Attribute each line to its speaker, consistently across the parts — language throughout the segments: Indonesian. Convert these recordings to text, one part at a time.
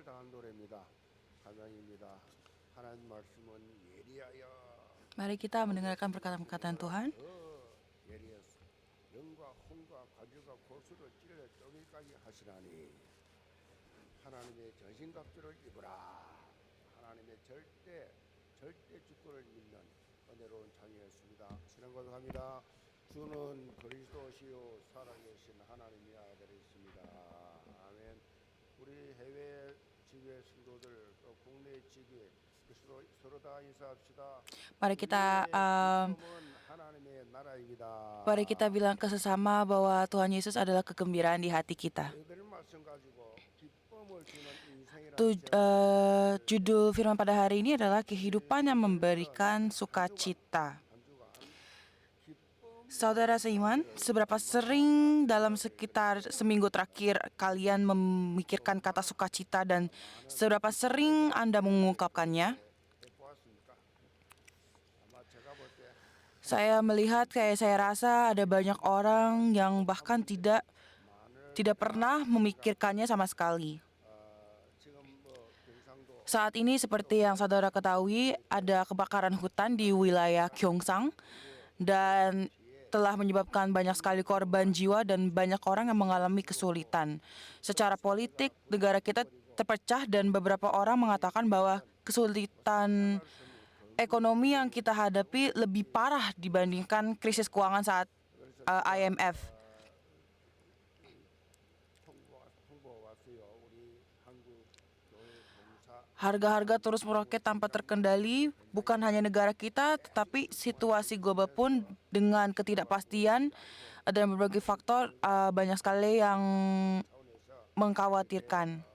Speaker 1: 최선을 다한 노래입니다. 찬양입니다. 하나님 말씀은 예리하여
Speaker 2: Mari kita mendengarkan perkataan-perkataan Tuhan.
Speaker 1: 더 예리해서 영과 혼과 가죽과 고수를 찔러 쪼개까지 하시나니 하나님의 전신갑주를 입으라. 하나님의 절대 주권을 믿는 은혜로운 찬양이었습니다. 신앙 고백합니다. 주는 그리스도시요 살아계신 하나님의 아들이십니다. 아멘. 우리 해외 지교회 성도들 또 국내 지교회 서로 다 인사합시다.
Speaker 2: Mari kita
Speaker 1: 하나님의 나라입니다.
Speaker 2: mari kita bilang ke sesama bahwa Tuhan Yesus adalah kegembiraan di hati kita.
Speaker 1: 너희들 말씀 가지고 기쁨을 주는 인생이라는
Speaker 2: Judul firman pada hari ini adalah kehidupan yang memberikan sukacita. Saudara seiman, seberapa sering dalam sekitar seminggu terakhir kalian memikirkan kata sukacita dan seberapa sering Anda mengungkapkannya? Saya melihat, saya rasa ada banyak orang yang bahkan tidak pernah memikirkannya sama sekali. Saat ini seperti yang saudara ketahui, ada kebakaran hutan di wilayah Gyeongsang dan telah menyebabkan banyak sekali korban jiwa dan banyak orang yang mengalami kesulitan. Secara politik, negara kita terpecah dan beberapa orang mengatakan bahwa kesulitan ekonomi yang kita hadapi lebih parah dibandingkan krisis keuangan saat IMF. Harga-harga terus meroket tanpa terkendali, bukan hanya negara kita, tetapi situasi global pun dengan ketidakpastian dan berbagai faktor banyak sekali yang mengkhawatirkan.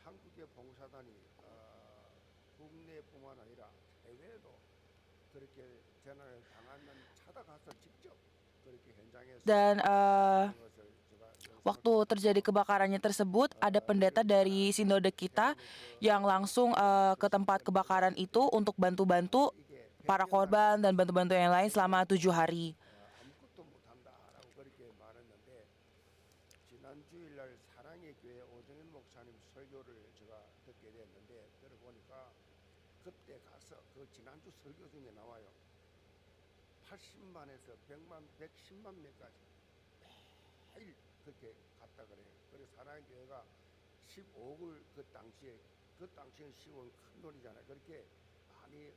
Speaker 1: 한국의 봉사단이 국내뿐만 아니라 해외에도 그렇게 재난을 당하면 찾아가서 직접 그렇게 현장에서
Speaker 2: Dan waktu terjadi kebakarannya tersebut, ada pendeta dari sinode kita yang langsung ke tempat kebakaran itu untuk bantu-bantu para korban dan bantu-bantu yang lain selama 7 hari.
Speaker 1: 아무것도 못한다라고 그렇게 말했는데 지난 주일날 사랑의 교회 오정현 목사님 설교를 제가 듣게 됐는데 들어보니까 그때 가서 그 지난주 설교 중에 나와요. 80만에서 100만, 110만 명까지 매일 그렇게 갔다 그래요. 그래서 사랑의 교회가 15억을 그 당시에 10억은 큰 돈이잖아요. 그렇게 많이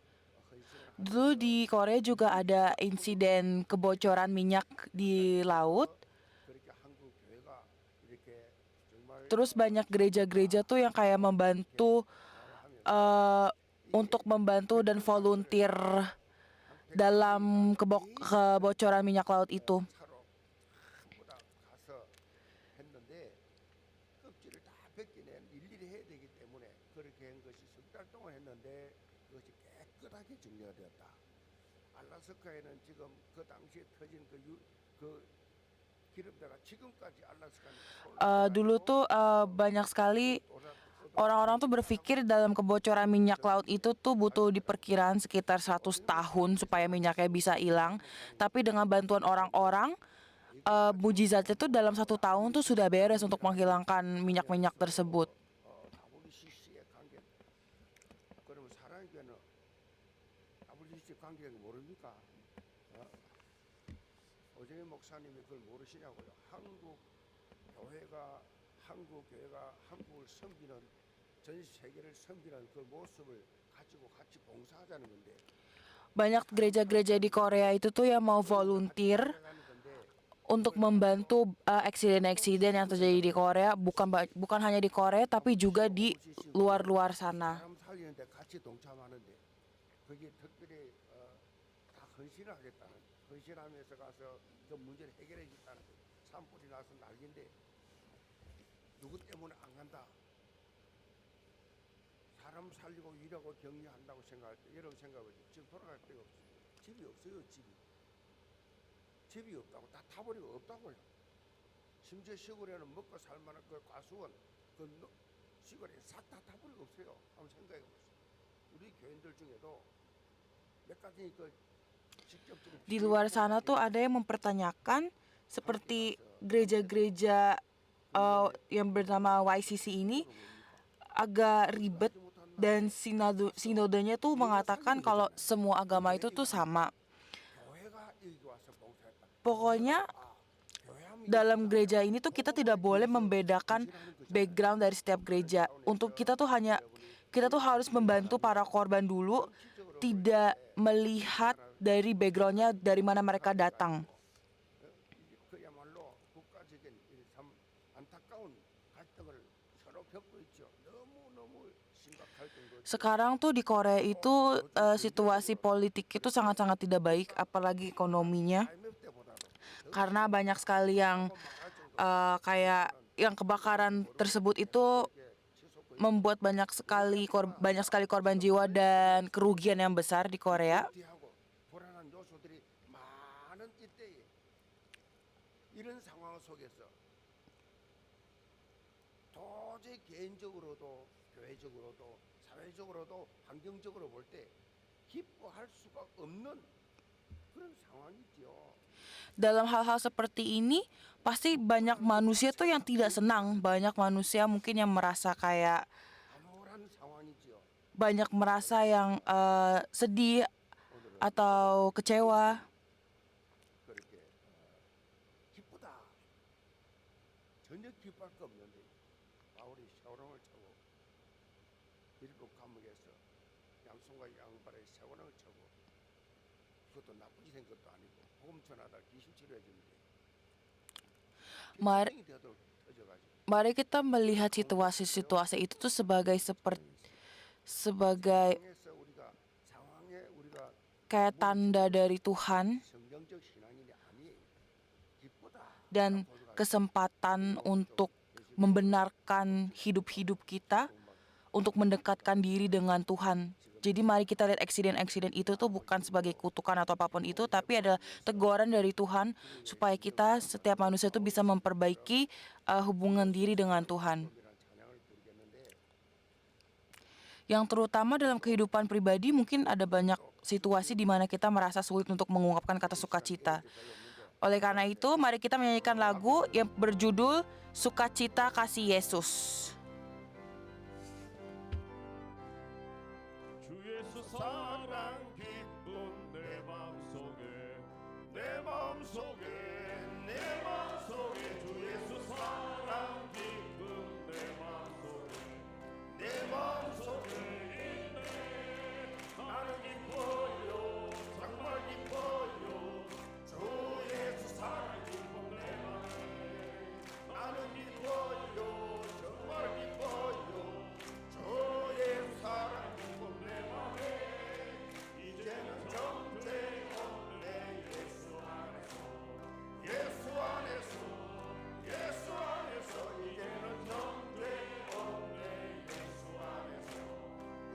Speaker 2: Dulu di Korea juga ada insiden kebocoran minyak di laut. Terus banyak gereja-gereja tuh yang kayak membantu untuk membantu dan volunteer dalam kebocoran minyak laut itu.
Speaker 1: 알라스카에는 지금 그 당시에 터진 그 기름대가 지금까지 알라스카는
Speaker 2: Dulu tuh banyak sekali orang-orang tuh berpikir dalam kebocoran minyak laut itu tuh butuh diperkiraan sekitar 100 tahun supaya minyaknya bisa hilang. Tapi dengan bantuan orang-orang, mujizatnya tuh dalam 1 tahun tuh sudah beres untuk menghilangkan minyak-minyak tersebut.
Speaker 1: 오정현 목사님이 그걸 모르시냐고요. 한국 교회가 한국을 섬기는 전 세계를 섬기는 그 모습을 가지고 같이 봉사하자는 건데.
Speaker 2: Banyak gereja-gereja di Korea itu tuh yang mau volunteer untuk membantu eksiden-eksiden yang terjadi di Korea, bukan hanya di Korea tapi juga di luar-luar sana.
Speaker 1: 헌신하면서 가서 그 문제를 해결해 주겠다는 산불이 나서 난리인데 누구 때문에 안 간다. 사람 살리고 일하고 격려한다고 생각할 때 여러분 생각해보죠. 지금 돌아갈 데가 없어요. 집이 없어요. 집이 없다고 다 타버리고 없다고요. 심지어 시골에는 먹고 살만한 그 과수원 시골에 싹 다 타버리고 없어요. 한번 생각해 보세요. 우리 교인들 중에도 몇 가지 그 직접적인
Speaker 2: Di luar sana tuh ada yang mempertanyakan seperti gereja-gereja yang bernama YCC ini agak ribet dan sinodenya tuh mengatakan kalau semua agama itu tuh sama.
Speaker 1: 교회가 여기 와서 봉사했다.
Speaker 2: Pokoknya
Speaker 1: 교회하면
Speaker 2: dalam gereja ini tuh kita tidak boleh membedakan background dari setiap gereja. Untuk kita tuh harus membantu para korban dulu, tidak melihat dari backgroundnya dari mana mereka datang.
Speaker 1: 그야말로 국가적인 참 안타까운 갈등을 서로 겪고 있죠. 너무 심각할 정도로
Speaker 2: Sekarang tuh di Korea itu situasi politik itu sangat-sangat tidak baik, apalagi ekonominya.
Speaker 1: IMF 때보다도
Speaker 2: Karena banyak sekali yang kayak yang kebakaran tersebut itu membuat banyak sekali korban jiwa dan kerugian yang besar di Korea.
Speaker 1: 뒤하고 불안한 요소들이 많은 이때에 이런 상황 속에서 도저히 개인적으로도 교회적으로도 사회적으로도 환경적으로 볼 때 기뻐할 수가 없는 그런 상황이지요.
Speaker 2: Dalam hal-hal seperti ini pasti banyak manusia tuh yang tidak senang, banyak manusia mungkin yang merasa kayak
Speaker 1: 암울한 상황이지요.
Speaker 2: banyak merasa yang sedih atau kecewa.
Speaker 1: 그렇게 기쁘다. 전혀 기뻐할 거 없는데 바울이 샤오롱을 차고 빌립보 감옥에서 양손과 양발에 샤오롱을 차고 그것도 나쁘게 된 것도 아니고 복음 전하다 귀신 치료해 주는데
Speaker 2: Mari,
Speaker 1: 이 되도록 터져가지고
Speaker 2: mari kita melihat situasi-situasi itu tuh sebagai
Speaker 1: 상황에 우리가
Speaker 2: kayak tanda dari Tuhan
Speaker 1: 성경적 신앙인이 아니에요. 기쁘다.
Speaker 2: dan kesempatan untuk membenarkan hidup-hidup kita, untuk mendekatkan diri dengan Tuhan. Jadi mari kita lihat eksiden-eksiden itu tuh bukan sebagai kutukan atau apapun itu, tapi adalah teguran dari Tuhan supaya kita setiap manusia itu bisa memperbaiki hubungan diri dengan Tuhan.
Speaker 1: 이란 찬양을 드리겠는데
Speaker 2: Yang terutama dalam kehidupan pribadi mungkin ada banyak situasi di mana kita merasa sulit untuk mengungkapkan kata sukacita. Oleh karena itu, mari kita menyanyikan lagu yang berjudul Sukacita Kasih Yesus.
Speaker 3: 주 예수 사랑 기쁨 내 마음속에 주 예수 사랑 기쁨 내 마음속에 있네 나는 기뻐요 정말 기뻐요 주 예수 사랑 기쁨 내 마음에 나는 기뻐요 정말 기뻐요 주 예수 사랑 기쁨 내 마음에 이제는 정죄 없네 예수 안에서 이제는 정죄 없네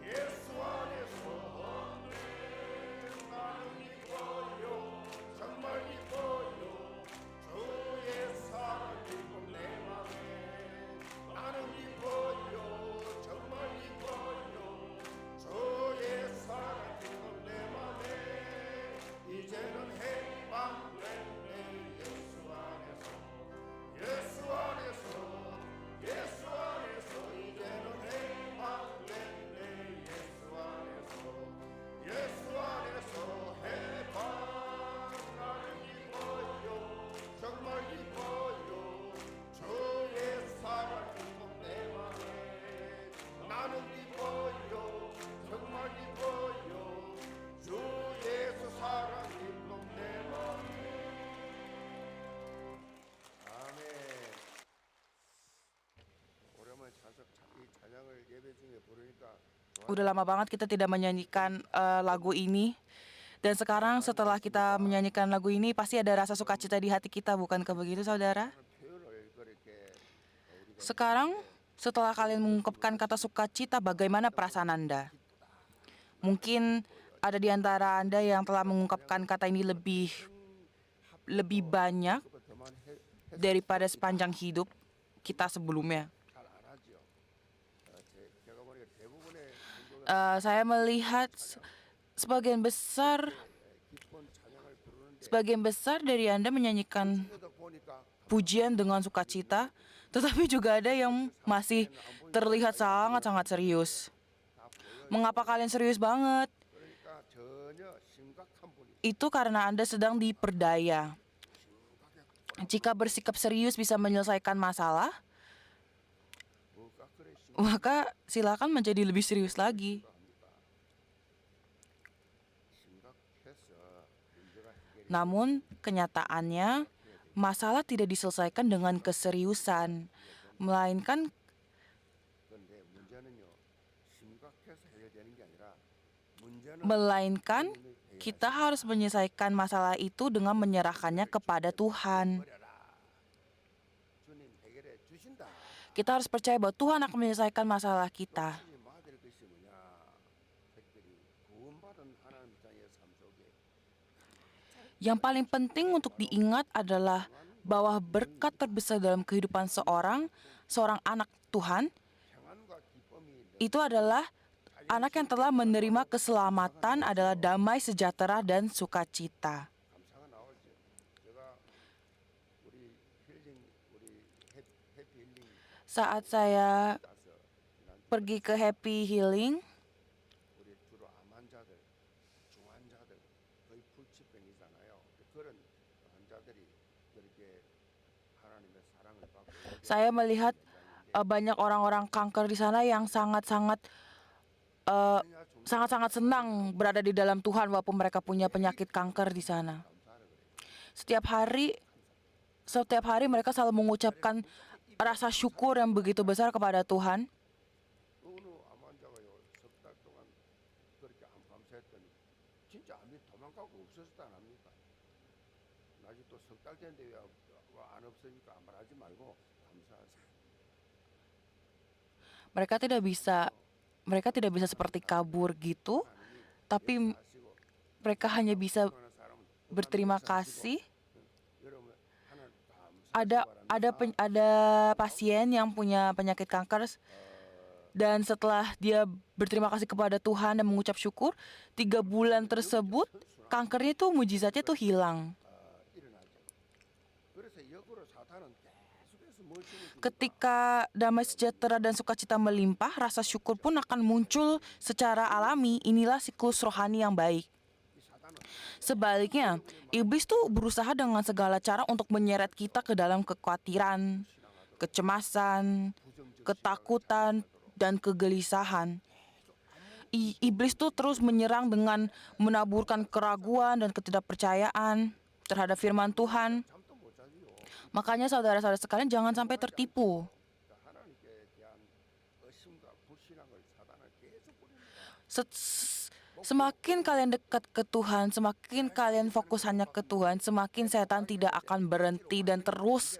Speaker 3: 예수 안에서 나는 기뻐요 정말 기뻐요 주 예수 사랑 기쁨 내 맘에 나는 기뻐요 정말 기뻐요 주 예수 사랑 기쁨 내 맘에 이제는 해방됐네 예수 안에서 이제는 해방됐네 예수 안에서 해방 나는 기뻐요 정말 기뻐요 주 예수 사랑 기쁨 내 맘에 나는 기뻐요 정말 기뻐요 주 예수 사랑 기쁨 내 맘에 아멘. 오랜만에 이 찬양을 예배 중에 부르니까
Speaker 2: Udah lama banget kita tidak menyanyikan lagu ini. Dan sekarang setelah kita menyanyikan lagu ini pasti ada rasa sukacita di hati kita, bukankah begitu saudara?
Speaker 1: 표현을 그렇게 우리가
Speaker 2: Sekarang setelah kalian mengungkapkan kata sukacita, bagaimana perasaan Anda? Mungkin ada di antara Anda yang telah mengungkapkan kata ini lebih banyak.
Speaker 1: 그보다 더만
Speaker 2: daripada sepanjang hidup kita sebelumnya.
Speaker 1: 잘 안 하죠. 제가 보니까 대부분의 성도들
Speaker 2: Saya melihat sebagian besar
Speaker 1: 기쁜 찬양을 부르는데
Speaker 2: sebagian besar dari Anda menyanyikan
Speaker 1: 그래도 보니까
Speaker 2: pujian dengan sukacita, tetapi juga ada yang masih terlihat sangat-sangat serius.
Speaker 1: 다 보여요.
Speaker 2: Mengapa kalian serius banget?
Speaker 1: 그러니까 전혀 심각한 분이
Speaker 2: Itu karena Anda sedang diperdaya. Jika bersikap serius bisa menyelesaikan masalah,
Speaker 1: 뭐가 그래
Speaker 2: maka silakan menjadi lebih serius lagi.
Speaker 1: 심각합니까? 심각해서 문제가 해결이
Speaker 2: Namun, kenyataannya masalah tidak diselesaikan dengan keseriusan, melainkan
Speaker 1: 건데 문제는요 심각해서 해결되는 게 아니라 문제는
Speaker 2: melainkan kita harus menyelesaikan masalah itu dengan menyerahkannya kepada Tuhan.
Speaker 1: 버려라. 주님 해결해 주신다.
Speaker 2: Kita harus percaya bahwa Tuhan akan menyelesaikan masalah kita.
Speaker 1: 주님 받을 것이 뭐냐? 특별히 구원받은 하나님 자의 삶 속에
Speaker 2: Yang paling penting untuk diingat adalah bahwa berkat terbesar dalam kehidupan seorang anak Tuhan
Speaker 1: 평안과 기쁨이
Speaker 2: itu adalah anak yang telah menerima keselamatan adalah damai sejahtera dan sukacita.
Speaker 1: 감사가 나오죠. 제가 우리 힐링 우리 해피 힐링
Speaker 2: Saat saya
Speaker 1: 가서 지난
Speaker 2: pergi ke Happy Healing,
Speaker 1: 우리 주로 암 환자들, 중환자들 거의 불치병이잖아요. 그런 환자들이 그렇게 하나님의 사랑을 받고
Speaker 2: saya melihat banyak orang-orang kanker di sana yang sangat-sangat senang berada di dalam Tuhan walaupun mereka punya penyakit kanker di sana. Setiap hari mereka selalu mengucapkan rasa syukur yang begitu besar kepada Tuhan.
Speaker 1: 어느 암 환자가요 3달 동안 그렇게 암 감사했더니 진짜 암이 도망가고 없어졌다 안 합니까? 나중에 또 3달 됐는데 왜 안 없으니까 말하지 말고 감사하세요.
Speaker 2: Mereka tidak bisa seperti kabur gitu, tapi
Speaker 1: 하시고
Speaker 2: mereka hanya bisa
Speaker 1: 그러는 사람은
Speaker 2: berterima kasih.
Speaker 1: 여러분 하나님 감사하시기 바랍니다.
Speaker 2: Ada pasien yang punya penyakit kanker dan setelah dia berterima kasih kepada Tuhan dan mengucap syukur, 3 bulan tersebut kankernya tuh mujizatnya tuh hilang.
Speaker 1: 일어나죠. 그래서 역으로 사탄은 계속해서 뭘 심어줍니까?
Speaker 2: Ketika damai sejahtera dan sukacita melimpah, rasa syukur pun akan muncul secara alami. Inilah siklus rohani yang baik.
Speaker 1: 이 사탄은
Speaker 2: Sebaliknya, iblis tuh berusaha dengan segala cara untuk menyeret kita ke dalam kekhawatiran, kecemasan, ketakutan, dan kegelisahan. Iblis tuh terus menyerang dengan menaburkan keraguan dan ketidakpercayaan terhadap firman Tuhan.
Speaker 1: 잠도 못 자지요.
Speaker 2: Makanya saudara-saudara sekalian jangan sampai tertipu.
Speaker 1: 하나님께 대한 의심과 불신앙을 사탄은 계속 뿌립니다.
Speaker 2: Semakin kalian dekat ke Tuhan, semakin kalian fokus hanya ke Tuhan, semakin setan tidak akan berhenti dan terus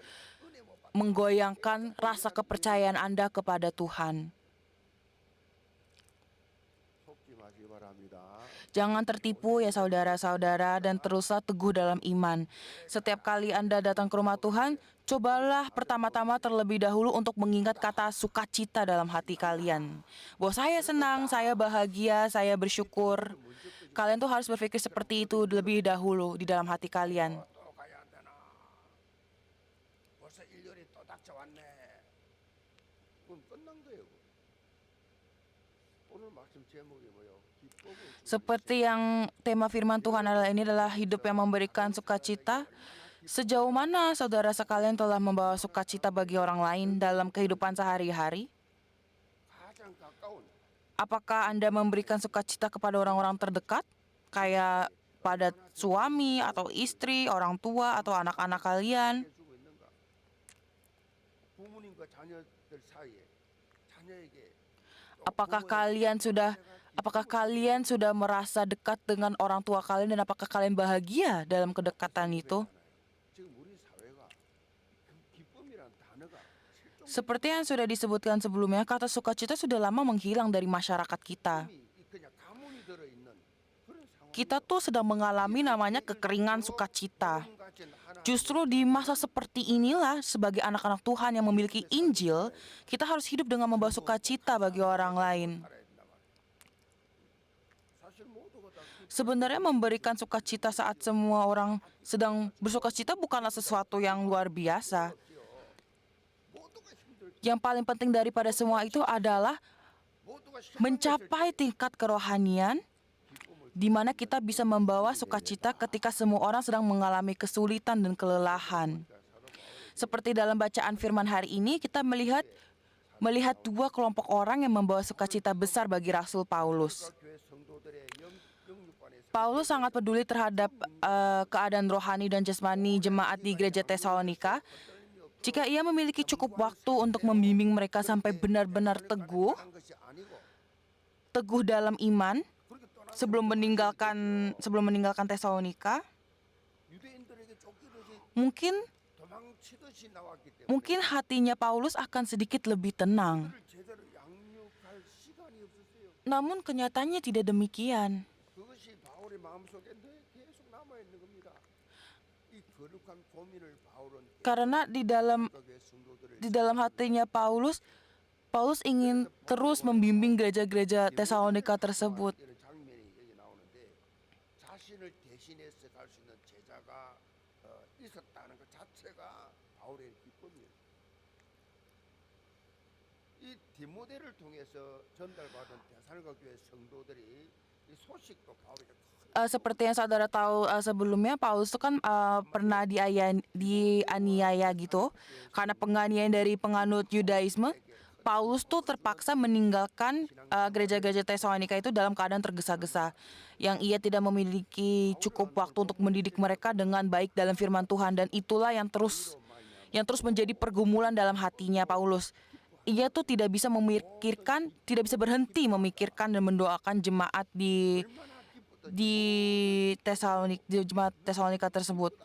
Speaker 2: menggoyangkan rasa kepercayaan Anda kepada Tuhan.
Speaker 1: 속지 마시기 바랍니다.
Speaker 2: Jangan tertipu ya saudara-saudara dan teruslah teguh dalam iman. Setiap kali Anda datang ke rumah Tuhan, cobalah pertama-tama terlebih dahulu untuk mengingat kata sukacita dalam hati kalian. Bahwa saya senang, saya bahagia, saya bersyukur. Kalian tuh harus berpikir seperti itu lebih dahulu di dalam hati kalian.
Speaker 1: 또 가야 안 되나? 벌써 1년이 또 닥쳐왔네. 그럼 끝난 거예요. 오늘 말씀 제목이 뭐예요? 기쁨을 주는
Speaker 2: Seperti yang tema firman Tuhan adalah hidup yang memberikan sukacita. Sejauh mana saudara sekalian telah membawa sukacita bagi orang lain dalam kehidupan sehari-hari?
Speaker 1: 가장 가까운
Speaker 2: Apakah Anda memberikan sukacita kepada orang-orang terdekat? Kayak pada suami atau istri, orang tua atau anak-anak kalian?
Speaker 1: 해주고 있는가? 부모님과 자녀들 사이에 자녀에게
Speaker 2: Apakah kalian sudah merasa dekat dengan orang tua kalian dan apakah kalian bahagia dalam kedekatan itu?
Speaker 1: 지금 우리 사회가 기쁨이란 단어가 실종
Speaker 2: Seperti yang sudah disebutkan sebelumnya, kata sukacita sudah lama menghilang dari masyarakat kita.
Speaker 1: 그냥 가문이 들어 있는 그런 상황.
Speaker 2: Kita tuh sedang mengalami namanya kekeringan sukacita.
Speaker 1: 온갖
Speaker 2: Justru di masa seperti inilah, sebagai anak-anak Tuhan yang memiliki Injil, kita harus hidup dengan membawa sukacita bagi orang lain. Sebenarnya memberikan sukacita saat semua orang sedang bersukacita bukanlah sesuatu yang luar biasa. Yang paling penting daripada semua itu adalah mencapai tingkat kerohanian di mana kita bisa membawa sukacita ketika semua orang sedang mengalami kesulitan dan kelelahan. Seperti dalam bacaan firman hari ini, kita melihat dua kelompok orang yang membawa sukacita besar bagi Rasul Paulus. Paulus sangat peduli terhadap keadaan rohani dan jasmani jemaat di gereja Tesalonika. Jika ia memiliki cukup waktu untuk membimbing mereka sampai benar-benar teguh dalam iman sebelum meninggalkan Tesalonika, mungkin hatinya Paulus akan sedikit lebih tenang. Namun kenyataannya tidak demikian. Karena di dalam hatinya Paulus ingin terus membimbing gereja-gereja Tesalonika tersebut. Seperti yang saudara tahu sebelumnya, Paulus itu kan pernah dianiaya gitu. Karena penganiayaan dari penganut Yudaisme, Paulus tuh terpaksa meninggalkan gereja-gereja Tesalonika itu dalam keadaan tergesa-gesa. Yang ia tidak memiliki cukup waktu untuk mendidik mereka dengan baik dalam firman Tuhan. Dan itulah yang terus menjadi pergumulan dalam hatinya Paulus. Ia tuh tidak bisa berhenti memikirkan dan mendoakan jemaat di jemaat Tesalonika tersebut.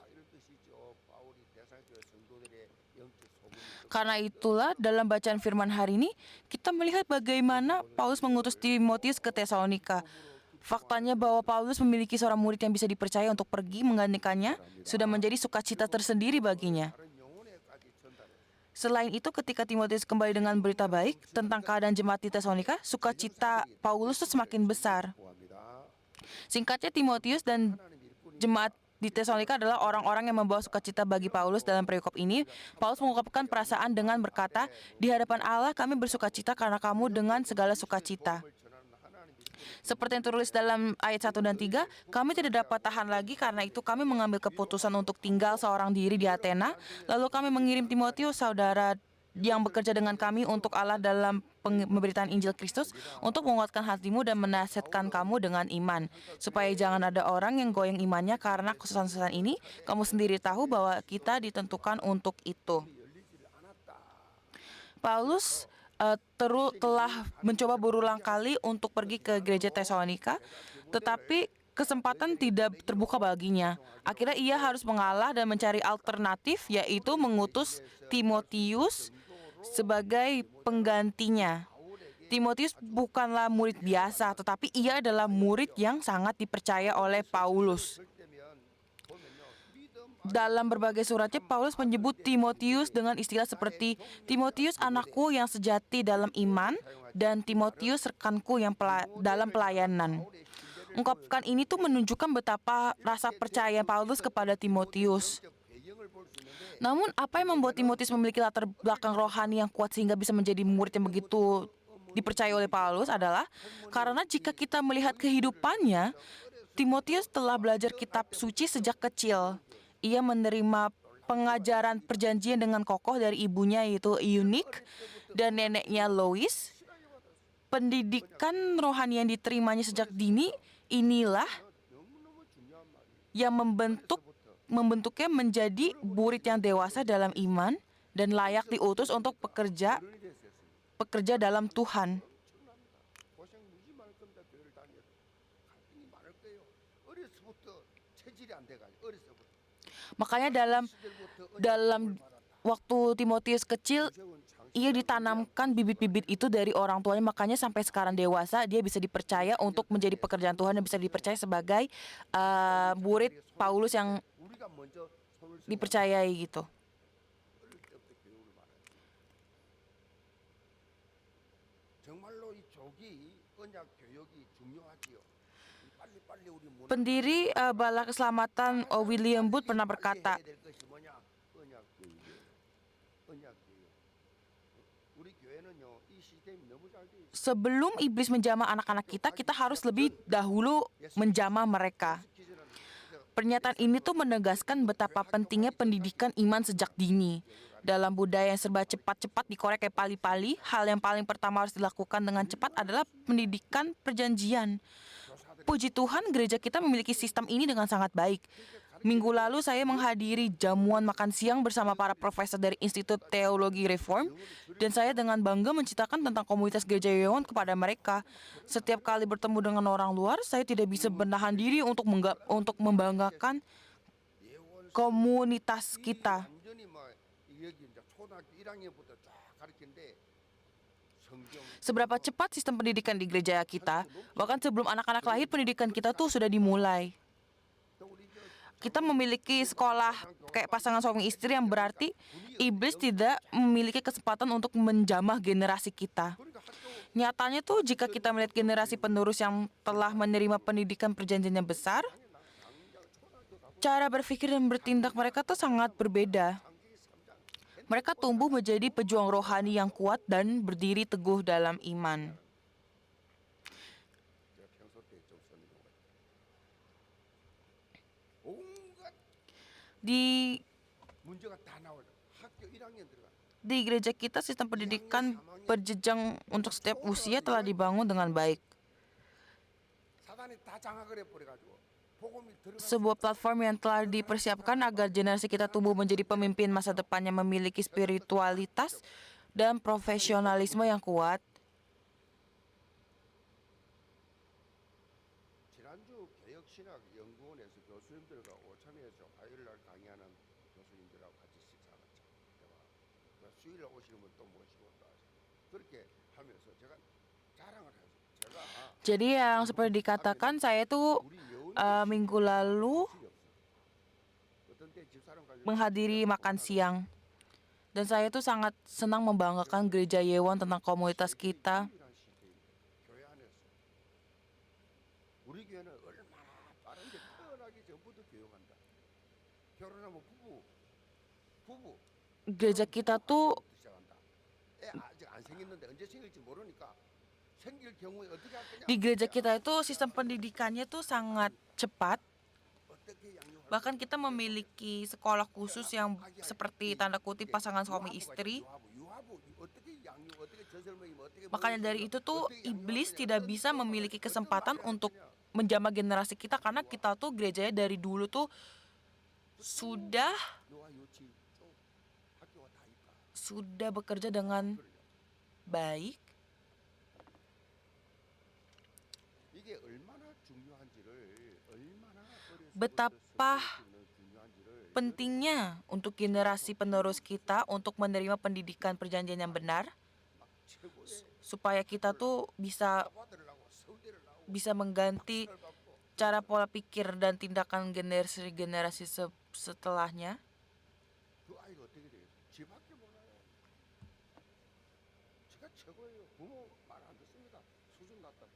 Speaker 2: Karena itulah dalam bacaan firman hari ini kita melihat bagaimana Paulus mengutus Timotius ke Tesalonika. Faktanya bahwa Paulus memiliki seorang murid yang bisa dipercaya untuk pergi menggantikannya sudah menjadi sukacita tersendiri baginya. Selain itu, ketika Timotius kembali dengan berita baik tentang keadaan jemaat di Tesalonika, sukacita Paulus itu semakin besar. Singkatnya, Timotius dan jemaat di Tesalonika adalah orang-orang yang membawa sukacita bagi Paulus. Dalam perikop ini, Paulus mengungkapkan perasaan dengan berkata, "Di hadapan Allah kami bersukacita karena kamu dengan segala sukacita." Seperti yang tertulis dalam ayat 1 dan 3, kami tidak dapat tahan lagi, karena itu kami mengambil keputusan untuk tinggal seorang diri di Athena. Lalu kami mengirim Timotius, saudara yang bekerja dengan kami untuk Allah dalam pemberitaan Injil Kristus, untuk menguatkan hatimu dan menasihatkan kamu dengan iman, supaya jangan ada orang yang goyang imannya karena kesusahan-kesusahan ini. Kamu sendiri tahu bahwa kita ditentukan untuk itu. Paulus telah mencoba berulang kali untuk pergi ke gereja Tesalonika, tetapi kesempatan tidak terbuka baginya. Akhirnya ia harus mengalah dan mencari alternatif, yaitu mengutus Timotius sebagai penggantinya. Timotius bukanlah murid biasa, tetapi ia adalah murid yang sangat dipercaya oleh Paulus. Dalam berbagai suratnya, Paulus menyebut Timotius dengan istilah seperti Timotius anakku yang sejati dalam iman dan Timotius rekanku yang dalam pelayanan. Ungkapan ini tuh menunjukkan betapa rasa percaya Paulus kepada Timotius. Namun apa yang membuat Timotius memiliki latar belakang rohani yang kuat sehingga bisa menjadi murid yang begitu dipercaya oleh Paulus adalah karena jika kita melihat kehidupannya, Timotius telah belajar kitab suci sejak kecil. Ia menerima pengajaran perjanjian dengan kokoh dari ibunya, yaitu Eunice, dan neneknya Lois. Pendidikan rohani yang diterimanya sejak dini inilah yang membentuknya menjadi murid yang dewasa dalam iman dan layak diutus untuk pekerja dalam Tuhan. Makanya dalam waktu Timotius kecil, ia ditanamkan bibit-bibit itu dari orang tuanya. Makanya sampai sekarang dewasa, dia bisa dipercaya untuk menjadi pekerjaan Tuhan dan bisa dipercaya sebagai murid Paulus yang dipercayai gitu.
Speaker 1: 어릴 때부터 교육을 받았죠. 정말로 이 조기 언약 교육이 중요하지요. 빨리빨리 우리 문화
Speaker 2: Pendiri Bala Keselamatan William Booth pernah berkata,
Speaker 1: 해야 될 것이 뭐냐? 언약 교육이에요. 언약 교육. 우리 교회는요 이 시스템이 너무 잘 돼 있어요.
Speaker 2: sebelum iblis menjamah anak-anak kita, kita harus lebih dahulu menjamah mereka. Pernyataan ini tuh menegaskan betapa pentingnya pendidikan iman sejak dini. Dalam budaya yang serba cepat-cepat dikorek kayak pali-pali, hal yang paling pertama harus dilakukan dengan cepat adalah pendidikan perjanjian. Puji Tuhan, gereja kita memiliki sistem ini dengan sangat baik. Minggu lalu saya menghadiri jamuan makan siang bersama para profesor dari Institut Teologi Reform, dan saya dengan bangga menceritakan tentang komunitas gereja Yeowon kepada mereka. Setiap kali bertemu dengan orang luar, saya tidak bisa menahan diri untuk membanggakan komunitas kita.
Speaker 1: 완전히 막 여기 이제 초등학교 1학년부터 쫙 가르치는데 성경
Speaker 2: Seberapa cepat sistem pendidikan di gereja kita, bahkan sebelum anak-anak lahir pendidikan kita tuh sudah dimulai.
Speaker 1: 또 우리 저
Speaker 2: Kita memiliki sekolah kayak pasangan suami istri yang berarti iblis tidak memiliki kesempatan untuk menjamah generasi kita.
Speaker 1: 그러니까 학교
Speaker 2: Nyatanya tuh jika kita melihat generasi penerus yang telah menerima pendidikan perjanjian yang besar, cara berpikir dan bertindak mereka tuh sangat berbeda. Mereka tumbuh menjadi pejuang rohani yang kuat dan berdiri teguh dalam iman.
Speaker 1: 제가 평소 때 좀 쓰는 경우가 있어요. 온갖
Speaker 2: Di
Speaker 1: 문제가 다 나와요. 학교 1학년 들어가.
Speaker 2: di gereja kita sistem pendidikan berjenjang untuk setiap usia telah dibangun dengan baik.
Speaker 1: 사단이 다 장악을 해버려가지고 복음이 들어가.
Speaker 2: Sebuah platform yang telah dipersiapkan agar generasi kita tumbuh menjadi pemimpin masa depan yang memiliki spiritualitas dan profesionalisme yang kuat.
Speaker 1: 지난주 개혁신학연구원에서 교수님들과 오참에서 화요일날 강의하는 교수님들하고 같이 식사 갔죠. 수요일에 오시는 분 또 모시고 또 하죠. 그렇게 하면서 제가 자랑을 해요. 제가
Speaker 2: Jadi yang seperti dikatakan, saya tuh
Speaker 1: 우리 여운이
Speaker 2: minggu lalu
Speaker 1: 어떤 때 집사람 가지고
Speaker 2: menghadiri makan siang. Dan saya tuh sangat senang membanggakan gereja Yeowon tentang komunitas kita.
Speaker 1: 유일한 시스템이 교회 안에서 우리 교회는 얼마나 빠른데 태어나기 전부터 교육한다. 결혼하면 부부
Speaker 2: Gereja kita tuh
Speaker 1: 시작한다. 애 아직 안 생겼는데 언제 생길지 모르니까 생길 경우에 어떻게 할 거냐?
Speaker 2: di gereja kita itu sistem pendidikannya tuh sangat cepat.
Speaker 1: 어떻게 양육할
Speaker 2: Bahkan kita memiliki sekolah khusus yang seperti tanda kutip pasangan suami istri.
Speaker 1: 유아부 어떻게 양육 어떻게 저설먹이면 어떻게
Speaker 2: Makanya dari itu tuh iblis tidak bisa memiliki kesempatan untuk menjamah generasi kita karena kita tuh gerejanya dari dulu tuh sudah
Speaker 1: 노아 유치 쪽 학교가 다 있다.
Speaker 2: sudah bekerja dengan baik.
Speaker 1: 이게 얼마나 중요한지를 얼마나 어려서
Speaker 2: Betapa
Speaker 1: 중요한지를
Speaker 2: pentingnya untuk generasi penerus kita untuk menerima pendidikan perjanjian yang benar
Speaker 1: 막 최고의
Speaker 2: supaya kita tuh bisa
Speaker 1: 아빠들하고 서울대를 나오고
Speaker 2: mengganti
Speaker 1: 을 받고
Speaker 2: cara pola pikir dan tindakan generasi setelahnya.
Speaker 1: 그 아이가 어떻게 되겠어요? 집밖에 몰라요. 제가 최고예요. 부모 말 안 듣습니다. 수준 낮다.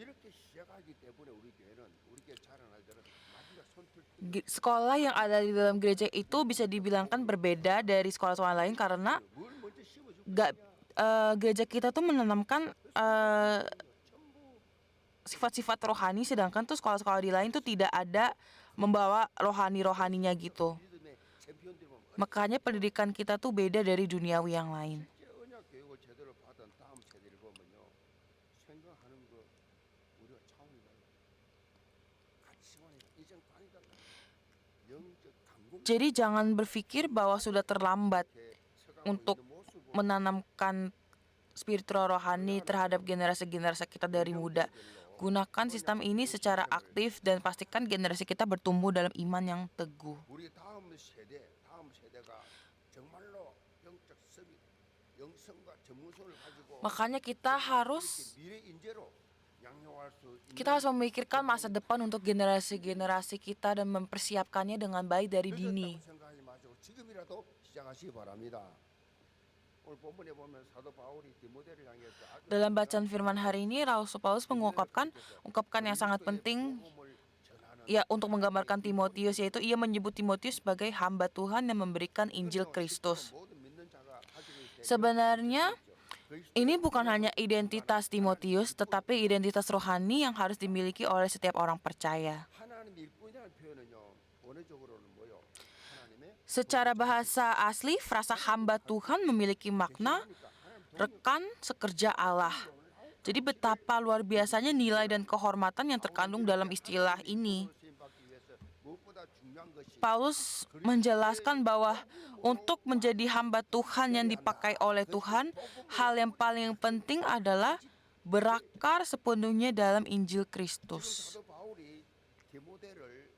Speaker 1: 이렇게 시작하기 때문에 우리 교회는 우리 교회 자랑할 때는 마지막 손틀
Speaker 2: Sekolah yang ada di dalam gereja itu bisa dibilangkan berbeda dari sekolah-sekolah lain karena
Speaker 1: 뭘 먼저 심어주고
Speaker 2: gak, gereja kita tuh menanamkan sifat-sifat rohani, sedangkan tuh sekolah-sekolah di lain tuh tidak ada membawa rohani-rohaninya gitu.
Speaker 1: 믿음의 챔피언들 보면
Speaker 2: Makanya pendidikan kita tuh beda dari duniawi yang lain.
Speaker 1: 실제 언약 교육을 제대로 받은 다음 세대를 보면요 생각하는 거 우리가 차원이 달라. 가치관이 이전관이 달라. 영적 강국
Speaker 2: Jadi jangan berpikir bahwa sudah terlambat untuk menanamkan spiritual rohani terhadap generasi-generasi kita dari muda. Gunakan sistem ini secara aktif dan pastikan generasi kita bertumbuh dalam iman yang teguh.
Speaker 1: 우리 다음 세대가 정말로 영적 서비, 영성과 전문성을 가지고
Speaker 2: Makanya kita harus
Speaker 1: 미래 인재로 양용할 수 있는
Speaker 2: Kita harus memikirkan masa depan untuk generasi-generasi kita dan mempersiapkannya dengan baik dari dini.
Speaker 1: 늦었다고 생각하지 마시고 지금이라도 시작하시기 바랍니다. 오늘 본문에 보면 사도 바울이 디모데를 향해서 아주
Speaker 2: Dalam bacaan firman hari ini, Rasul Paulus mengungkapkan yang sangat penting
Speaker 1: 복음을 전하는
Speaker 2: ya untuk menggambarkan Timotius, yaitu ia menyebut Timotius sebagai hamba Tuhan yang memberikan Injil Kristus.
Speaker 1: 모든 믿는 자가 가지고 있게
Speaker 2: Sebenarnya ini bukan hanya identitas Timotius, tetapi identitas rohani yang harus dimiliki oleh setiap orang percaya.
Speaker 1: 하나님 일꾼이라는 표현은요 원어적으로는 뭐요? 하나님의
Speaker 2: Secara bahasa asli, frasa hamba Tuhan memiliki makna rekan sekerja Allah. Jadi betapa luar biasanya nilai dan kehormatan yang terkandung dalam istilah ini.
Speaker 1: 쓰임 받기 위해서 무엇보다 중요한 것이
Speaker 2: Paulus menjelaskan bahwa untuk menjadi hamba Tuhan yang dipakai oleh Tuhan, hal yang paling penting adalah berakar sepenuhnya dalam Injil Kristus.
Speaker 1: 사도 바울이 디모데를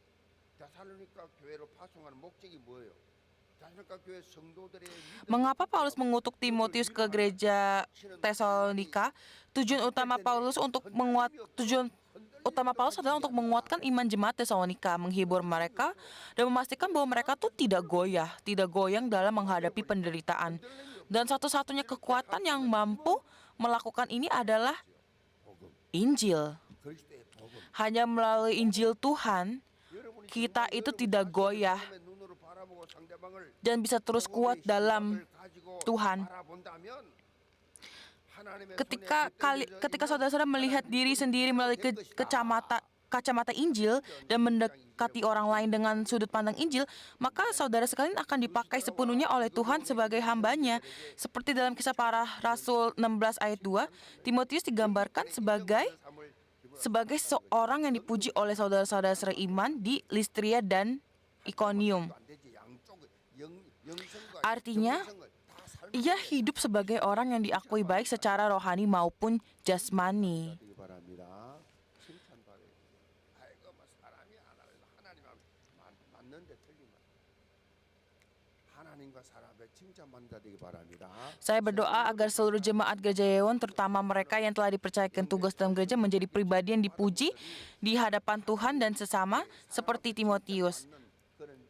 Speaker 1: 데살로니가 교회로 파송하는 목적이 뭐예요? 데살로니가 교회 성도들의
Speaker 2: Mengapa Paulus mengutuk Timotius ke gereja Tesalonika? Tujuan utama Paulus adalah untuk menguatkan iman jemaat Tesalonika, menghibur mereka, dan memastikan bahwa mereka tuh tidak goyang dalam menghadapi penderitaan. Dan satu-satunya kekuatan yang mampu melakukan ini adalah
Speaker 1: 복음,
Speaker 2: Injil.
Speaker 1: 그리스도의 복음.
Speaker 2: Hanya melalui Injil Tuhan,
Speaker 1: 여러분이
Speaker 2: kita itu tidak goyah
Speaker 1: 하나님의 눈으로 바라보고 상대방을
Speaker 2: dan bisa terus kuat
Speaker 1: 복음의
Speaker 2: dalam
Speaker 1: 시각을 가지고
Speaker 2: Tuhan.
Speaker 1: 바라본다면 하나님의
Speaker 2: Ketika saudara-saudara melihat diri sendiri melalui kacamata Injil dan mendekati orang lain dengan sudut pandang Injil, maka saudara sekalian akan dipakai sepenuhnya oleh Tuhan sebagai hambanya. Seperti dalam Kisah Para Rasul 16 ayat 2, Timotius digambarkan sebagai seorang yang dipuji oleh saudara-saudara seiman di Listria dan Ikonium. Artinya, ia hidup sebagai orang yang diakui baik secara rohani maupun jasmani.
Speaker 1: 되기 바랍니다. 칭찬받아요. 아이고 뭐 사람이 안 하려고 하나님 맞는데 틀리면 하나님과 사람의 칭찬받는다 되기 바랍니다.
Speaker 2: Saya berdoa agar seluruh jemaat Gereja Yeon, terutama mereka yang telah dipercayakan tugas dalam gereja, menjadi pribadi yang dipuji di hadapan Tuhan dan sesama, seperti Timotius.
Speaker 1: 그런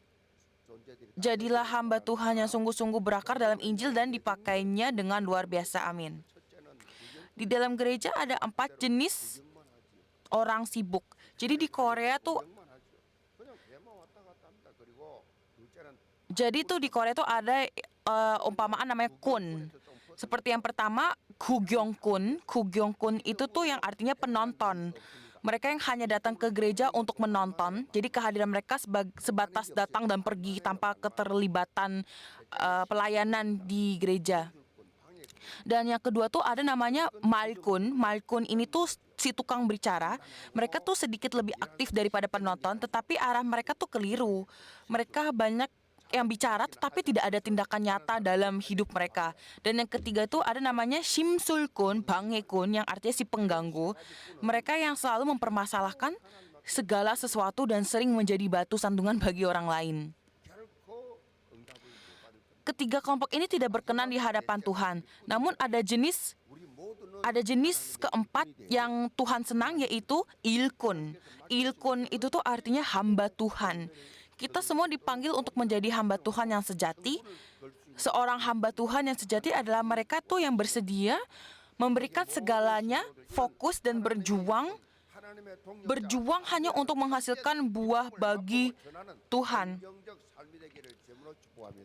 Speaker 1: 존재들이
Speaker 2: Jadilah hamba Tuhan yang sungguh-sungguh berakar dalam Injil dan dipakainya dengan luar biasa. Amin.
Speaker 1: 첫째는
Speaker 2: Di dalam gereja ada 4 jenis orang sibuk. Jadi di Korea tuh
Speaker 1: 구경만 하죠. 그냥 배만 왔다 갔다 합니다. 그리고 둘째는
Speaker 2: di Korea tuh ada umpamaan namanya kun. Seperti yang pertama, Kugyongkun. Kugyongkun itu tuh yang artinya penonton. Mereka yang hanya datang ke gereja untuk menonton. Jadi kehadiran mereka sebatas datang dan pergi tanpa keterlibatan pelayanan di gereja. Dan yang kedua tuh ada namanya Malkun. Malkun ini tuh si tukang bicara. Mereka tuh sedikit lebih aktif daripada penonton, tetapi arah mereka tuh keliru. Mereka banyak yang bicara tetapi tidak ada tindakan nyata dalam hidup mereka. Dan yang ketiga itu ada namanya Shimsulkun, Bangekun, yang artinya si pengganggu. Mereka yang selalu mempermasalahkan segala sesuatu dan sering menjadi batu sandungan bagi orang lain.
Speaker 1: 결코 응답을 못 받을 겁니다.
Speaker 2: Ketiga kelompok ini tidak berkenan di hadapan Tuhan. Namun ada jenis keempat yang Tuhan senang, yaitu Ilkun. Ilkun itu tuh artinya hamba Tuhan. Kita semua dipanggil untuk menjadi hamba Tuhan yang sejati. Seorang hamba Tuhan yang sejati adalah mereka tuh yang bersedia memberikan segalanya, fokus dan berjuang hanya untuk menghasilkan buah bagi Tuhan.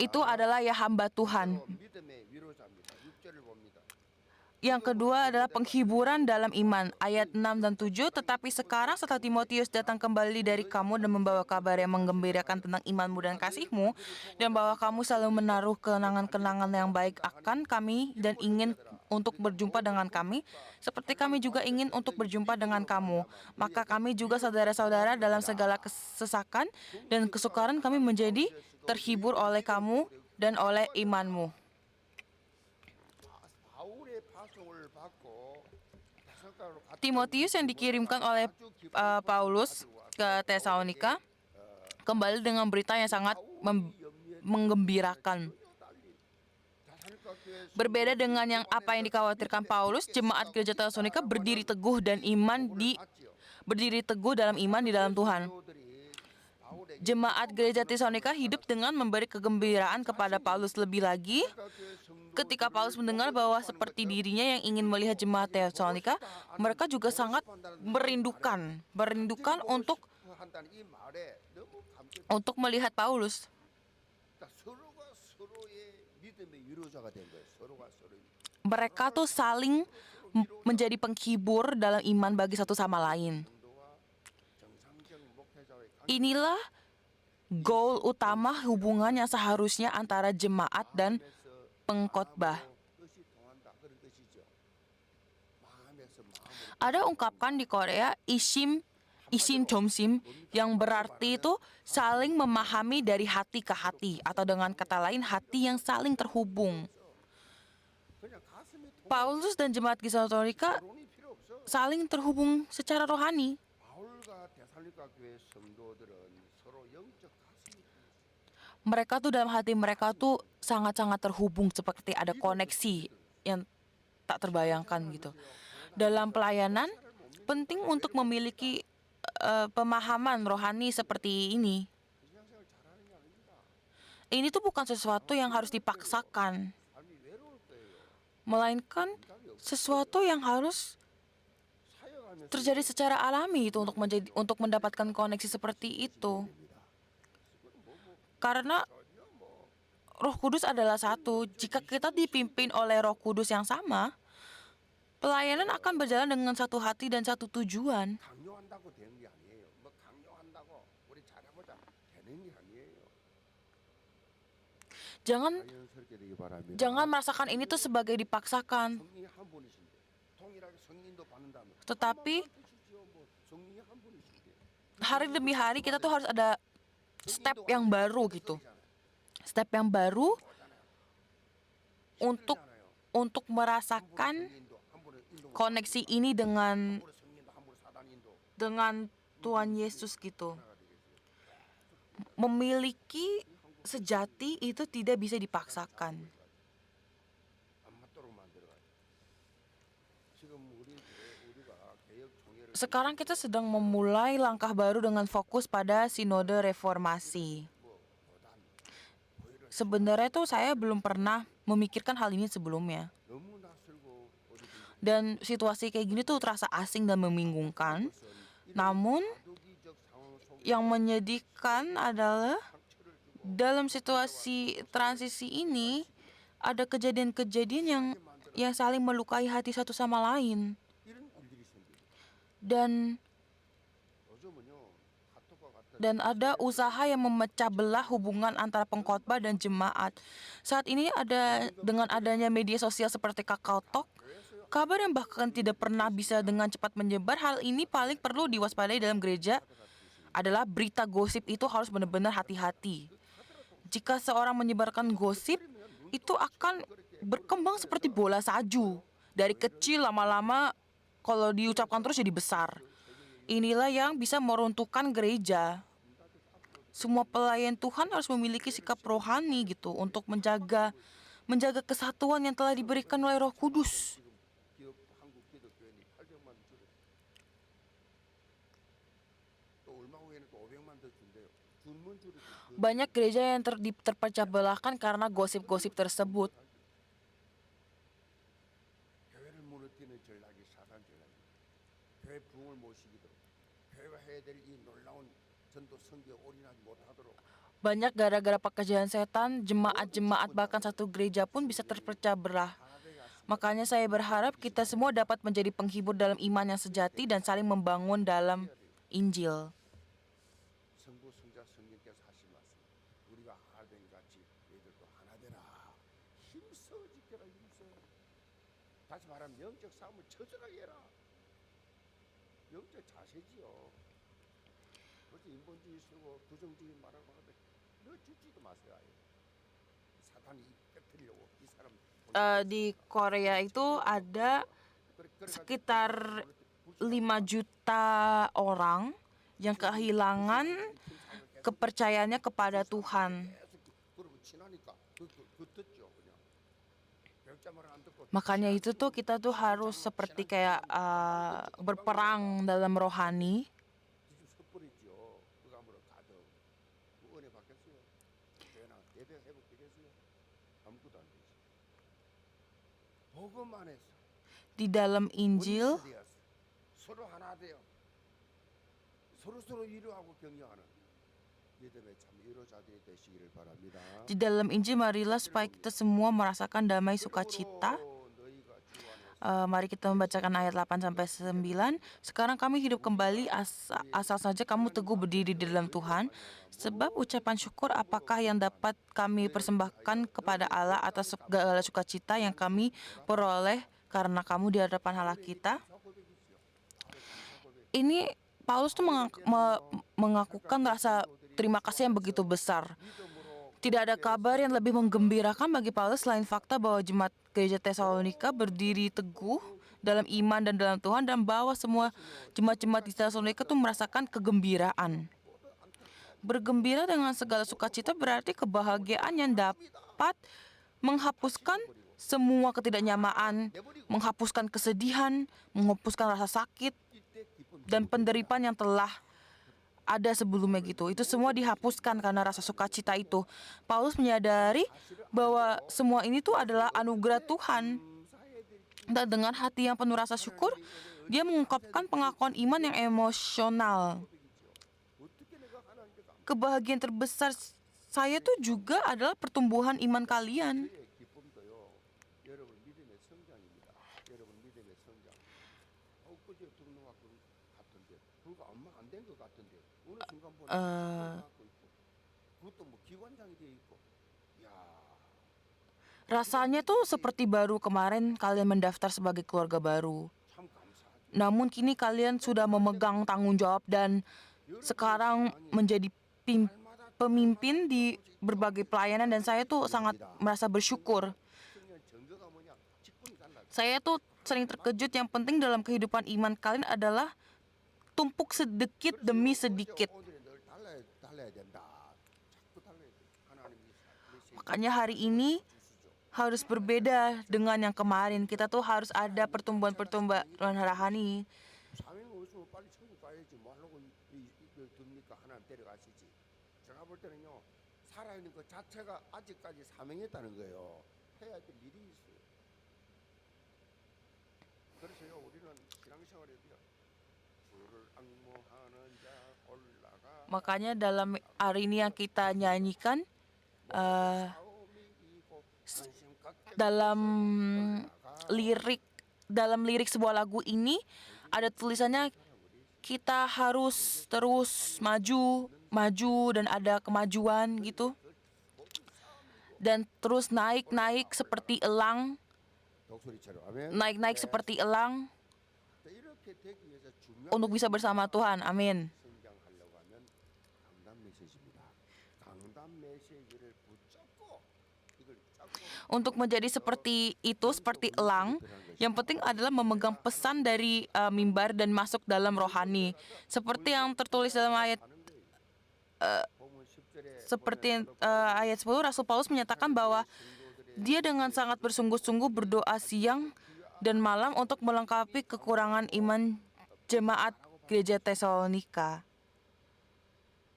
Speaker 2: Itu adalah ya hamba Tuhan. Yang kedua adalah penghiburan dalam iman, ayat 6 dan 7. Tetapi sekarang setelah Timotius datang kembali dari kamu dan membawa kabar yang menggembirakan tentang imanmu dan kasihmu, dan bahwa kamu selalu menaruh kenangan-kenangan yang baik akan kami dan ingin untuk berjumpa dengan kami, seperti kami juga ingin untuk berjumpa dengan kamu. Maka kami juga saudara-saudara dalam segala kesesakan dan kesukaran kami menjadi terhibur oleh kamu dan oleh imanmu. Timotius yang dikirimkan oleh Paulus ke Tesalonika kembali dengan berita yang sangat menggembirakan. Berbeda dengan apa yang dikhawatirkan Paulus, jemaat gereja Tesalonika berdiri teguh dalam iman di dalam Tuhan. Jemaat gereja Tesalonika hidup dengan memberi kegembiraan kepada Paulus. Lebih lagi, ketika Paulus mendengar bahwa seperti dirinya yang ingin melihat jemaat Tesalonika, mereka juga sangat merindukan untuk melihat Paulus.
Speaker 1: 서로가 서로의 믿음의 위로자가 된 거예요. 서로가 서로의
Speaker 2: Mereka tuh saling menjadi penghibur dalam iman bagi satu sama lain.
Speaker 1: 정도와 정상적 목회자의
Speaker 2: Inilah goal utama hubungan yang seharusnya antara jemaat dan pengkhotbah.
Speaker 1: 뜻이 통한다 그런 뜻이죠. 마음에서 마음으로
Speaker 2: Ada ungkapan di Korea isim domsim yang berarti itu saling memahami dari hati ke hati, atau dengan kata lain hati yang saling terhubung.
Speaker 1: 그냥 가슴에
Speaker 2: Paulus dan jemaat Tesalonika
Speaker 1: 토론이 필요 없어.
Speaker 2: saling terhubung secara rohani.
Speaker 1: 바울과 데살로니가 교회 성도들은 서로 영적 가슴이
Speaker 2: Mereka tuh dalam hati mereka tuh sangat-sangat terhubung, seperti ada koneksi yang tak terbayangkan gitu. Dalam pelayanan, penting untuk memiliki pemahaman rohani seperti ini.
Speaker 1: 신앙생활 잘하는 게 아닙니다.
Speaker 2: Ini tuh bukan sesuatu yang harus dipaksakan,
Speaker 1: 삶이 외로울 거예요.
Speaker 2: melainkan sesuatu yang harus
Speaker 1: 사역하면서
Speaker 2: terjadi secara alami itu untuk mendapatkan koneksi seperti itu. Karena Roh Kudus adalah satu. Jika kita dipimpin oleh Roh Kudus yang sama, pelayanan akan berjalan dengan satu hati dan satu tujuan.
Speaker 1: 강요한다고 되는 게 아니에요. 뭐 강요한다고 우리 잘해보자 되는 게 아니에요. 자연스럽게 되기 바랍니다.
Speaker 2: Jangan merasakan ini tuh sebagai dipaksakan.
Speaker 1: 성령이 한 분이신데 동일하게 성인도 받는다면
Speaker 2: Tetapi
Speaker 1: 뜻이지요. 뭐 성령이 한 분이신데
Speaker 2: hari demi hari kita tuh harus ada step yang baru gitu. Step yang baru untuk merasakan
Speaker 1: 성인도 한 분은 인도
Speaker 2: koneksi ini dengan
Speaker 1: 성인도 한 분은 사단 인도
Speaker 2: Tuhan Yesus gitu. Memiliki sejati itu tidak bisa dipaksakan.
Speaker 1: 안 맞도록 만들어가요. 지금 우리가 개혁 총회를
Speaker 2: Sekarang kita sedang memulai langkah baru dengan fokus pada sinode reformasi. Sebenarnya tuh saya belum pernah memikirkan hal ini sebelumnya.
Speaker 1: 너무 낯설고 어디든지
Speaker 2: Dan situasi kayak gini tuh terasa asing dan membingungkan. Namun
Speaker 1: 도기적 상황 속에
Speaker 2: yang menyedihkan adalah dalam situasi transisi ini ada kejadian-kejadian yang saling melukai hati satu sama lain.
Speaker 1: 이런 일들이 생깁니다.
Speaker 2: Dan
Speaker 1: 요즘은요 카톡과 같은
Speaker 2: ada usaha yang memecah belah hubungan antara pengkhotbah dan jemaat. Saat ini dengan adanya media sosial seperti KakaoTalk, kabar yang bahkan tidak pernah bisa dengan cepat menyebar. Hal ini paling perlu diwaspadai dalam gereja adalah berita gosip itu harus benar-benar hati-hati. Jika seorang menyebarkan gosip, itu akan berkembang seperti bola salju. Dari kecil lama-lama kalau diucapkan terus jadi besar. Inilah yang bisa meruntuhkan gereja. Semua pelayan Tuhan harus memiliki sikap rohani gitu untuk menjaga kesatuan yang telah diberikan oleh Roh Kudus.
Speaker 1: 기업 한국 기독교인이 800만 줄였어요. 또 얼마 후에는 또 500만 더 준대요. 줄면 줄이
Speaker 2: Banyak gereja yang terpecah belahkan karena gosip-gosip tersebut.
Speaker 1: 교회를 무너뜨리는 전략이 사단 전략입니다. 교회 부흥을 못 시키도록 교회가 해야 될 이 놀라운 전도 선교에 올인하지 못하도록
Speaker 2: Banyak gara-gara pekerjaan setan, jemaat-jemaat bahkan satu gereja pun bisa terpecah belah. Makanya saya berharap kita semua dapat menjadi penghibur dalam iman yang sejati dan saling membangun dalam Injil.
Speaker 1: 성부 성자 성령께서 하신 말씀 우리가 하나됨 같이 너희들도 하나 되라 힘써 지켜라 힘써 다시 말하면 영적 싸움을 처절하게 해라 영적 자세지요 그렇지 인본주의 쓰고 부정주의 말하고 하는데 너 죽지도 마세요 아예 사탄이 깨뜨리려고 이 사람
Speaker 2: Di Korea itu ada sekitar 5 juta orang yang kehilangan kepercayaannya kepada Tuhan.
Speaker 1: 계속 그러면 친하니까 그 듣죠 그냥 진짜 말 안 듣고
Speaker 2: Makanya itu tuh kita tuh harus seperti kayak berperang dalam rohani.
Speaker 1: 뒤집 섣버리죠. 그 감으로 가득 뭐 은혜 받겠어요. 예배 회복되겠어요. 아무것도 안 되지. 복음 안에서
Speaker 2: Di dalam Injil
Speaker 1: 원리스 되었어. 서로 하나 되어 서로 위로하고 격려하는 믿음의 참 위로자들이 되시기를 바랍니다.
Speaker 2: Di dalam Injil marilah supaya kita semua merasakan damai sukacita.
Speaker 1: 그러므로 너희가 주 안에서
Speaker 2: Mari kita membacakan ayat 8 sampai 9. Sekarang kami hidup kembali asal saja kamu teguh berdiri di dalam Tuhan. Sebab ucapan syukur apakah yang dapat kami persembahkan kepada Allah atas segala sukacita yang kami peroleh karena kamu di hadapan Allah kita. Ini Paulus tuh mengakukan rasa terima kasih yang begitu besar. Tidak ada kabar yang lebih menggembirakan bagi Paulus selain fakta bahwa jemaat gereja Tesalonika berdiri teguh dalam iman dan dalam Tuhan, dan bahwa semua jemaat-jemaat di Tesalonika tuh merasakan kegembiraan. Bergembira dengan segala sukacita berarti kebahagiaan yang dapat menghapuskan semua ketidaknyamaan, menghapuskan kesedihan, menghapuskan rasa sakit dan penderitaan yang telah ada sebelumnya gitu. Itu semua dihapuskan karena rasa sukacita itu. Paulus menyadari bahwa semua ini tuh adalah anugerah Tuhan. Dan dengan hati yang penuh rasa syukur, dia mengungkapkan pengakuan iman yang emosional. Kebahagiaan terbesar saya tuh juga adalah pertumbuhan iman kalian.
Speaker 1: 저의 기쁨도요. 여러분 믿음의 성장입니다. 여러분 믿음의 성장. 엊그제 듣는 것 같은데 그거 엄마 안 된 것 같은데 어느 순간 보니까 갖고 있고 그것도 뭐 기관장이 돼 있고 야
Speaker 2: Rasanya tuh seperti baru kemarin kalian mendaftar sebagai keluarga baru.
Speaker 1: 참 감사하죠.
Speaker 2: Namun kini kalian sudah memegang tanggung jawab dan sekarang menjadi pemimpin di berbagai pelayanan, dan saya tuh sangat merasa bersyukur.
Speaker 1: 청년 정거가 뭐냐 직분이 달라.
Speaker 2: Saya tuh sering terkejut, yang penting dalam kehidupan iman kalian adalah tumpuk sedikit demi sedikit.
Speaker 1: 오늘은 늘 달라야 된다. 자꾸 달라야 돼. 하나님이 메시지
Speaker 2: Makanya hari ini harus berbeda dengan yang kemarin. Kita tuh harus ada pertumbuhan-pertumbuhan rohani.
Speaker 1: 사명이 없으면 빨리 천국 가야지 뭐 하려고 이걸 둡니까? 하나님 데려가시지. 제가 볼 때는요 살아있는 것 자체가 아직까지 사명했다는 거예요. 해야 될 일이 있어요. 그래서요 우리는 신앙생활에도요 주를 악모하는 자 올라가
Speaker 2: Makanya dalam hari ini yang kita nyanyikan,
Speaker 1: 싸움이 이고 관심 갖게
Speaker 2: dalam lirik sebuah lagu ini ada tulisannya kita harus terus maju dan ada kemajuan gitu, dan terus naik seperti elang,
Speaker 1: 독수리처럼 아멘.
Speaker 2: naik seperti elang
Speaker 1: 이렇게 되기 위해서 중요한
Speaker 2: untuk bisa bersama Tuhan. Amin.
Speaker 1: 성장하려고 하면 강단 메시지입니다. 강단 메시지를 붙잡고 이걸 잡고
Speaker 2: Untuk menjadi seperti itu, seperti elang, yang penting adalah memegang pesan dari mimbar dan masuk dalam rohani. Seperti yang tertulis dalam ayat
Speaker 1: 보면 10절에
Speaker 2: ayat 10, Rasul Paulus menyatakan bahwa dia dengan sangat bersungguh-sungguh berdoa siang dan malam untuk melengkapi kekurangan iman jemaat gereja Tesalonika.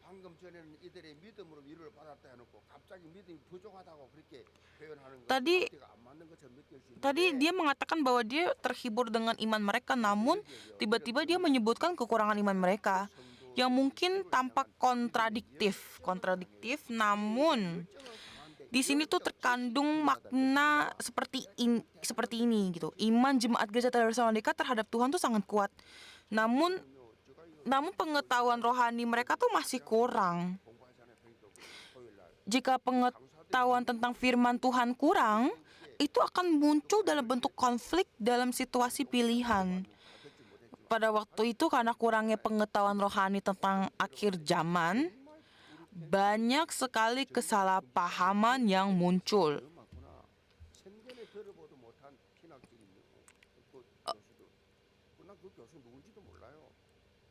Speaker 1: 방금 전에는 이들의 믿음으로 위로를 받았다 해놓고 갑자기 믿음이 부족하다고 그렇게 표현하는 거
Speaker 2: Tadi-
Speaker 1: 앞뒤가 안 맞는 것처럼 느낄 수 있는데
Speaker 2: Tadi dia mengatakan bahwa dia terhibur dengan iman mereka, namun tiba-tiba dia menyebutkan kekurangan iman mereka yang mungkin tampak kontradiktif, namun di sini tuh terkandung makna seperti ini gitu. Iman jemaat gereja Tesalonika terhadap Tuhan tuh sangat kuat. Namun pengetahuan rohani mereka tuh masih kurang.
Speaker 1: 공부하잖아요. 평일도 토요일 날
Speaker 2: Jika pengetahuan tentang firman Tuhan kurang, itu akan muncul dalam bentuk konflik dalam situasi pilihan. Pada waktu itu karena kurangnya pengetahuan rohani tentang akhir zaman, banyak sekali kesalahpahaman yang muncul.
Speaker 1: 많구나. 생전에 들어보도 못한 신학적인 그 교수들. 난그 교수 누군지도 몰라요.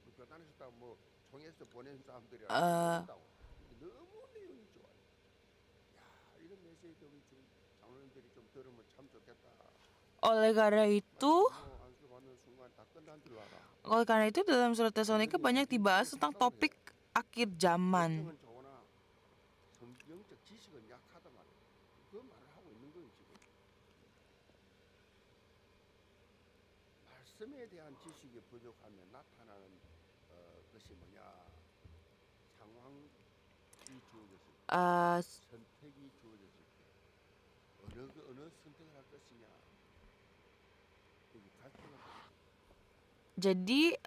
Speaker 1: 그 교단에서 뭐 총회에서 보낸 사람들이 너무 내용이 좋아요. 야 이런 메시지 우리 장로님들이 좀 들으면 참 좋겠다.
Speaker 2: Oleh karena itu,
Speaker 1: 안수 받는 순간 다 끝난 줄 알아.
Speaker 2: dalam surat Tesalonika banyak dibahas tentang topik akhir zaman.
Speaker 1: 걱정은 좋으나 성경적 지식은 약하다 말이야. 그 말을 하고 있는 거예요 지금. 말씀에 대한 지식이 부족하면 나타나는 것이 뭐냐? 상황이 주어졌을 때,
Speaker 2: Eh,
Speaker 1: 선택이 주어졌을 때 어느 선택을 할 것이냐? 여기 갈등을 하고
Speaker 2: jadi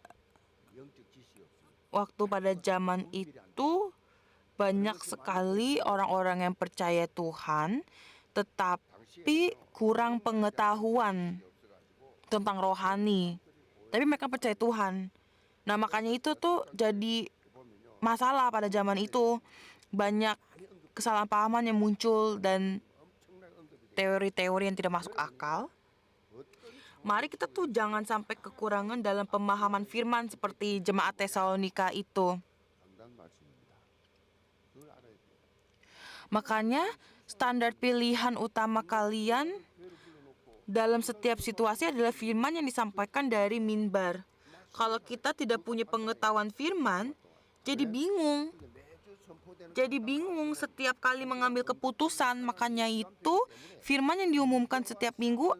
Speaker 1: 영적 지식이 없으면
Speaker 2: waktu pada zaman itu banyak sekali orang-orang yang percaya Tuhan, tetapi kurang pengetahuan tentang rohani. Tapi mereka percaya Tuhan. Nah, makanya itu tuh jadi
Speaker 1: 보면요.
Speaker 2: masalah pada zaman itu. Banyak kesalahpahaman yang muncul dan
Speaker 1: 엄청나게 언급이 돼.
Speaker 2: teori-teori yang tidak masuk akal.
Speaker 1: 어떤
Speaker 2: Mari kita tuh jangan sampai kekurangan dalam pemahaman firman seperti jemaat Tesalonika itu.
Speaker 1: 강단 말씀입니다. 그걸 알아야 돼요.
Speaker 2: Makanya standar pilihan utama kalian
Speaker 1: 교회를 불러놓고
Speaker 2: dalam setiap situasi adalah firman yang disampaikan dari minbar. Kalau kita tidak punya pengetahuan firman, jadi bingung.
Speaker 1: 매주 선포되는
Speaker 2: Jadi bingung setiap kali mengambil keputusan. Makanya itu firman yang diumumkan setiap minggu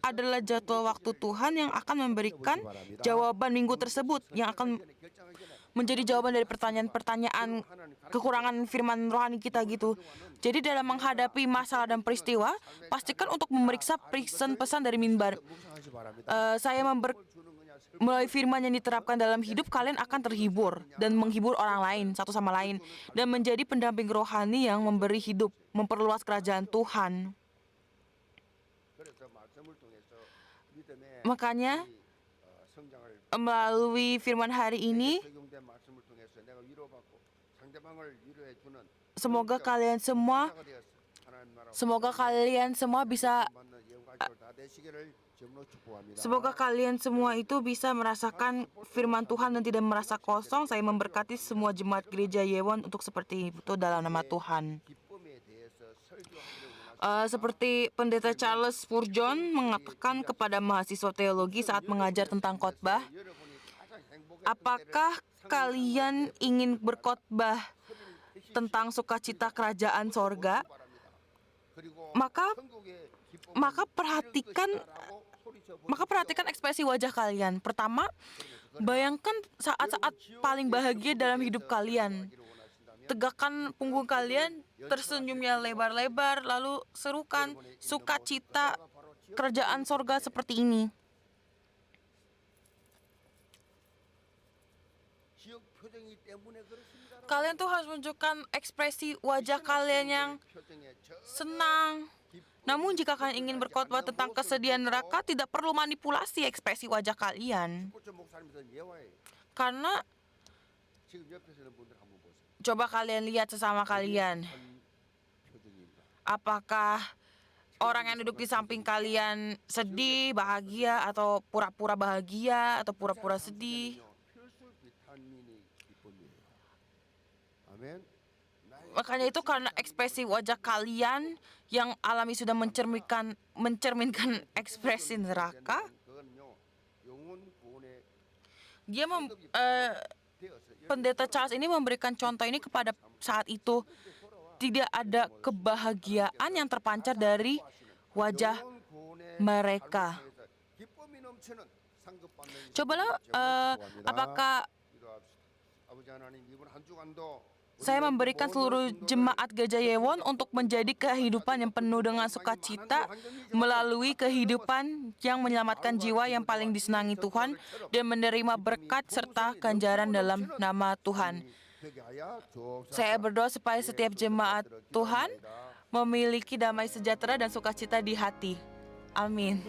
Speaker 2: adalah jadwal waktu Tuhan yang akan memberikan jawaban minggu tersebut, yang akan menjadi jawaban dari pertanyaan-pertanyaan kekurangan firman rohani kita gitu. Jadi dalam menghadapi masalah dan peristiwa, pastikan untuk memeriksa pesan-pesan dari minbar.
Speaker 1: 묵상하시 바랍니다.
Speaker 2: Saya melalui firman yang diterapkan dalam hidup, kalian akan terhibur dan menghibur orang lain satu sama lain dan menjadi pendamping rohani yang memberi hidup, memperluas kerajaan Tuhan.
Speaker 1: 그래서 말씀을 통해서 믿음의
Speaker 2: Makanya
Speaker 1: 성장을
Speaker 2: melalui firman hari ini,
Speaker 1: 적용된 말씀을 통해서 내가 위로받고 상대방을 위로해 주는
Speaker 2: semoga kalian semua
Speaker 1: 자가 되었어. 하나님 나라
Speaker 2: semoga kalian semua bisa
Speaker 1: 받는 영광을 다 되시기를 점으로 축복합니다.
Speaker 2: Semoga kalian semua itu bisa merasakan firman Tuhan dan tidak merasa kosong. Saya memberkati semua jemaat gereja Yewon untuk seperti itu dalam nama Tuhan.
Speaker 1: 기쁨에 대해서 설교하기를 원하시는
Speaker 2: Seperti pendeta Charles Spurgeon mengatakan kepada mahasiswa teologi saat mengajar tentang khotbah,
Speaker 1: 여러분이 가장 행복했던
Speaker 2: apakah kalian ingin berkhotbah tentang sukacita kerajaan sorga?
Speaker 1: 그리고
Speaker 2: Maka
Speaker 1: 천국의 기쁨은
Speaker 2: maka perhatikan ekspresi wajah kalian. Pertama, bayangkan saat-saat paling bahagia dalam hidup kalian. Tegakkan punggung kalian, tersenyumnya lebar-lebar, lalu serukan sukacita kerajaan sorga seperti ini.
Speaker 1: 지역 표정이 때문에 그렇습니다.
Speaker 2: Kalian tuh harus menunjukkan ekspresi wajah kalian yang
Speaker 1: 표정에 저
Speaker 2: senang. Namun jika kalian ingin berkhotbah tentang kesedihan neraka, tidak perlu manipulasi ekspresi wajah kalian.
Speaker 1: 꽃전 목사님들은 예화예요.
Speaker 2: Karena
Speaker 1: 지금 옆에 서는 분들 한번 보세요.
Speaker 2: coba kalian lihat sesama kalian.
Speaker 1: 한 표정입니다.
Speaker 2: Apakah orang yang duduk di samping kalian sedih, bahagia, atau pura-pura bahagia, atau pura-pura sedih?
Speaker 1: 필수 비타민이 기쁨이에요. 아멘.
Speaker 2: Makanya itu karena ekspresi wajah kalian yang alami sudah mencerminkan ekspresi neraka.
Speaker 1: 그건요 영혼 구원에
Speaker 2: Dia pendeta Charles ini memberikan contoh ini kepada saat itu. Tidak ada kebahagiaan yang terpancar dari wajah
Speaker 1: 영혼 구원의
Speaker 2: mereka.
Speaker 1: 삶에서 기쁨이 넘치는 상급받는
Speaker 2: Cobalah, apakah
Speaker 1: 기도합시다. 아버지 하나님 이번 한 주간도
Speaker 2: saya memberikan seluruh jemaat Gereja Yewon untuk menjadi kehidupan yang penuh dengan sukacita melalui kehidupan yang menyelamatkan jiwa yang paling disenangi Tuhan dan menerima berkat serta ganjaran dalam nama Tuhan. Saya berdoa supaya setiap jemaat Tuhan memiliki damai sejahtera dan sukacita di hati. Amin.